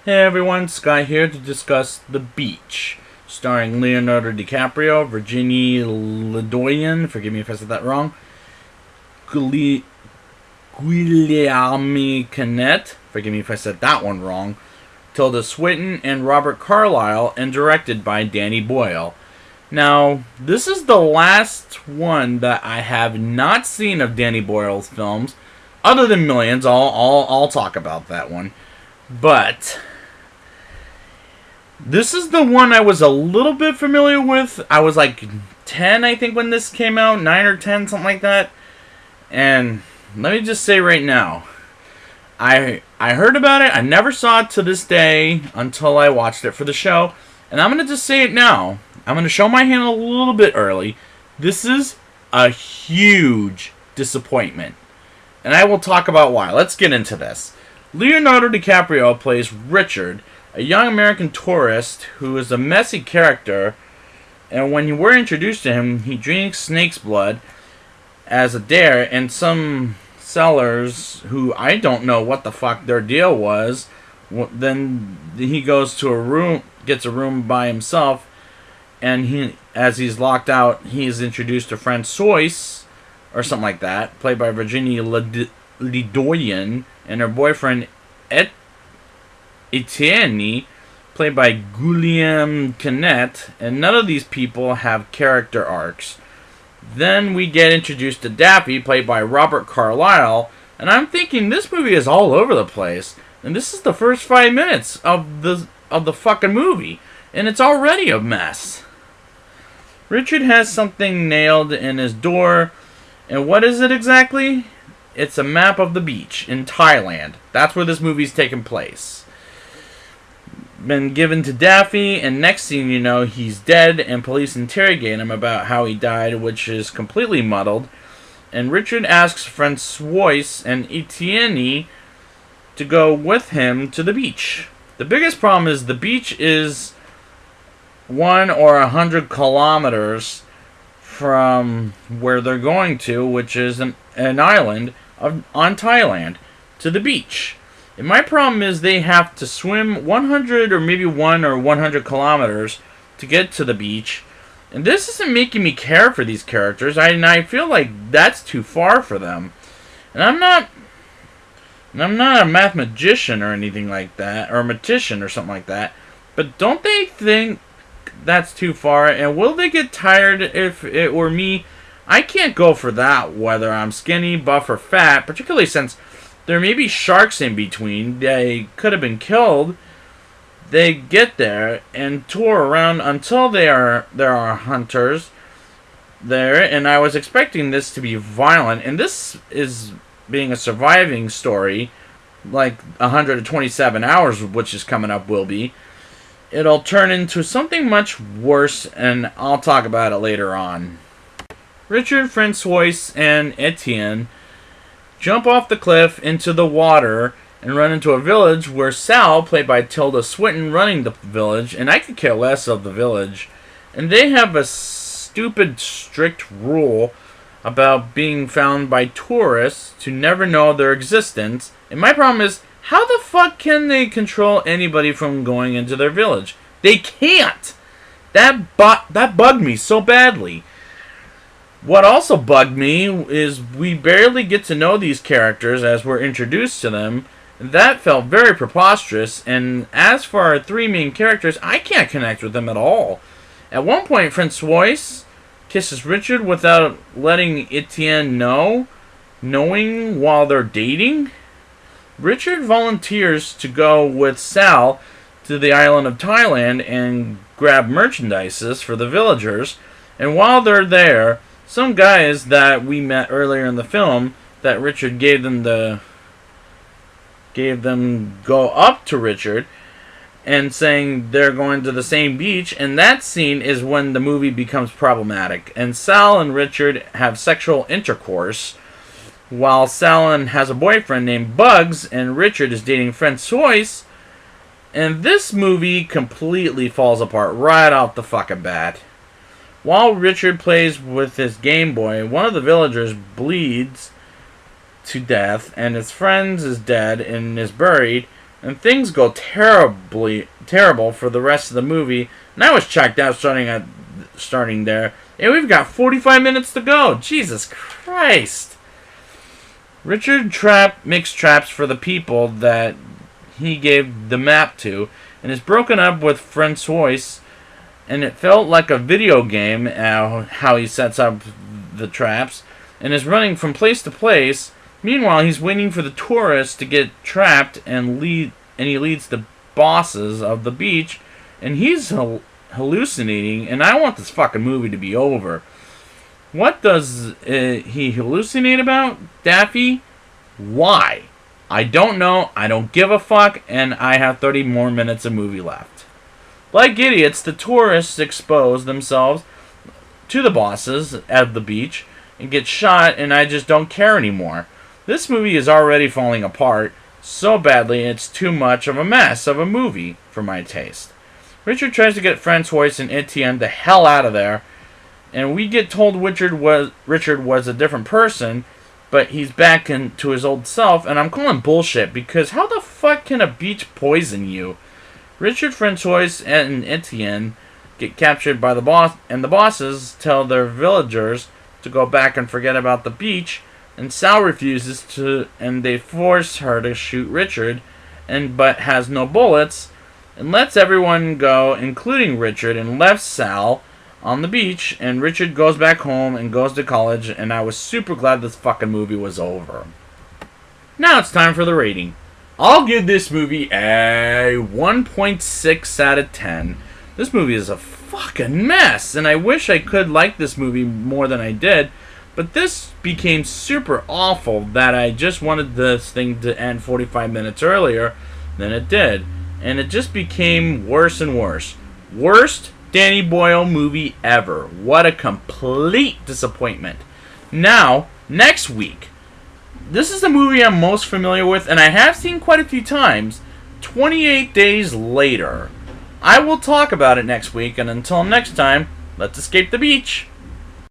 Hey everyone, Sky here to discuss The Beach, starring Leonardo DiCaprio, Virginie Ledoyen, forgive me if I said that wrong, Guilherme Canet, forgive me if I said that one wrong, Tilda Swinton, and Robert Carlyle, and directed by Danny Boyle. Now, this is the last one that I have not seen of Danny Boyle's films, other than Millions. I'll talk about that one, but this is the one I was a little bit familiar with. I was like 10, I think, when this came out. 9 or 10, something like that. And let me just say right now, I heard about it. I never saw it to this day until I watched it for the show. And I'm going to just say it now. I'm going to show my hand a little bit early. This is a huge disappointment. And I will talk about why. Let's get into this. Leonardo DiCaprio plays Richard, a young American tourist who is a messy character, and when we're introduced to him, he drinks snake's blood as a dare, and some sellers, who I don't know what the fuck their deal was, then he goes to a room, gets a room by himself, and as he's locked out, he's introduced to Francois, or something like that, played by Virginie Ledoyen, and her boyfriend, Etienne, played by Guillaume Canet, and none of these people have character arcs. Then we get introduced to Daffy, played by Robert Carlyle, and I'm thinking this movie is all over the place, and this is the first 5 minutes of the fucking movie, and it's already a mess. Richard has something nailed in his door, and what is it exactly? It's a map of the beach in Thailand. That's where this movie's taking place. Been given to Daffy, and next thing you know, he's dead, and police interrogate him about how he died, which is completely muddled. And Richard asks Francois and Etienne to go with him to the beach. The biggest problem is the beach is 1 or 100 kilometers from where they're going to, which is an island on Thailand, to the beach. And my problem is they have to swim 100 or maybe 1 or 100 kilometers to get to the beach. And this isn't making me care for these characters. I feel like that's too far for them. And I'm not a mathematician or anything like that, or a magician or something like that. But don't they think that's too far? And will they get tired if it were me? I can't go for that, whether I'm skinny, buff, or fat, particularly since there may be sharks in between. They could have been killed. They get there and tour around until there are hunters there. And I was expecting this to be violent. And this is being a surviving story, like 127 Hours, which is coming up, will be. It'll turn into something much worse, and I'll talk about it later on. Richard, Francois, and Etienne jump off the cliff into the water and run into a village where Sal, played by Tilda Swinton, running the village, and I could care less of the village, and they have a stupid, strict rule about being found by tourists to never know their existence. And my problem is, how the fuck can they control anybody from going into their village? They can't! That bugged me so badly. What also bugged me is we barely get to know these characters as we're introduced to them. That felt very preposterous, and as for our 3 main characters, I can't connect with them at all. At one point, Francois kisses Richard without letting Etienne knowing while they're dating. Richard volunteers to go with Sal to the island of Thailand and grab merchandises for the villagers, and while they're there, some guys that we met earlier in the film that Richard gave them go up to Richard and saying they're going to the same beach, and that scene is when the movie becomes problematic. And Sal and Richard have sexual intercourse while Sal has a boyfriend named Bugs and Richard is dating Francois, and this movie completely falls apart right off the fucking bat. While Richard plays with his Game Boy, one of the villagers bleeds to death, and his friend is dead and is buried. and things go terrible for the rest of the movie. And I was checked out starting there. And we've got 45 minutes to go. Jesus Christ. Richard makes traps for the people that he gave the map to, and is broken up with Francois, and it felt like a video game how he sets up the traps, and is running from place to place. Meanwhile, he's waiting for the tourists to get trapped, and he leads the bosses of the beach, and he's hallucinating, and I want this fucking movie to be over. What does he hallucinate about, Daffy? Why? I don't know, I don't give a fuck, and I have 30 more minutes of movie left. Like idiots, the tourists expose themselves to the bosses at the beach and get shot, and I just don't care anymore. This movie is already falling apart so badly, it's too much of a mess of a movie for my taste. Richard tries to get Francois and Etienne the hell out of there, and we get told Richard was a different person, but he's back into his old self, and I'm calling bullshit, because how the fuck can a beach poison you? Richard, Francois, and Etienne get captured by the boss, and the bosses tell their villagers to go back and forget about the beach, and Sal refuses to, and they force her to shoot Richard, but has no bullets, and lets everyone go, including Richard, and left Sal on the beach, and Richard goes back home and goes to college, and I was super glad this fucking movie was over. Now it's time for the rating. I'll give this movie a 1.6 out of 10. This movie is a fucking mess, and I wish I could like this movie more than I did, but this became super awful that I just wanted this thing to end 45 minutes earlier than it did. And it just became worse and worse. Worst Danny Boyle movie ever. What a complete disappointment. Now, next week, this is the movie I'm most familiar with, and I have seen quite a few times. 28 Days Later. I will talk about it next week, and until next time, let's escape the beach.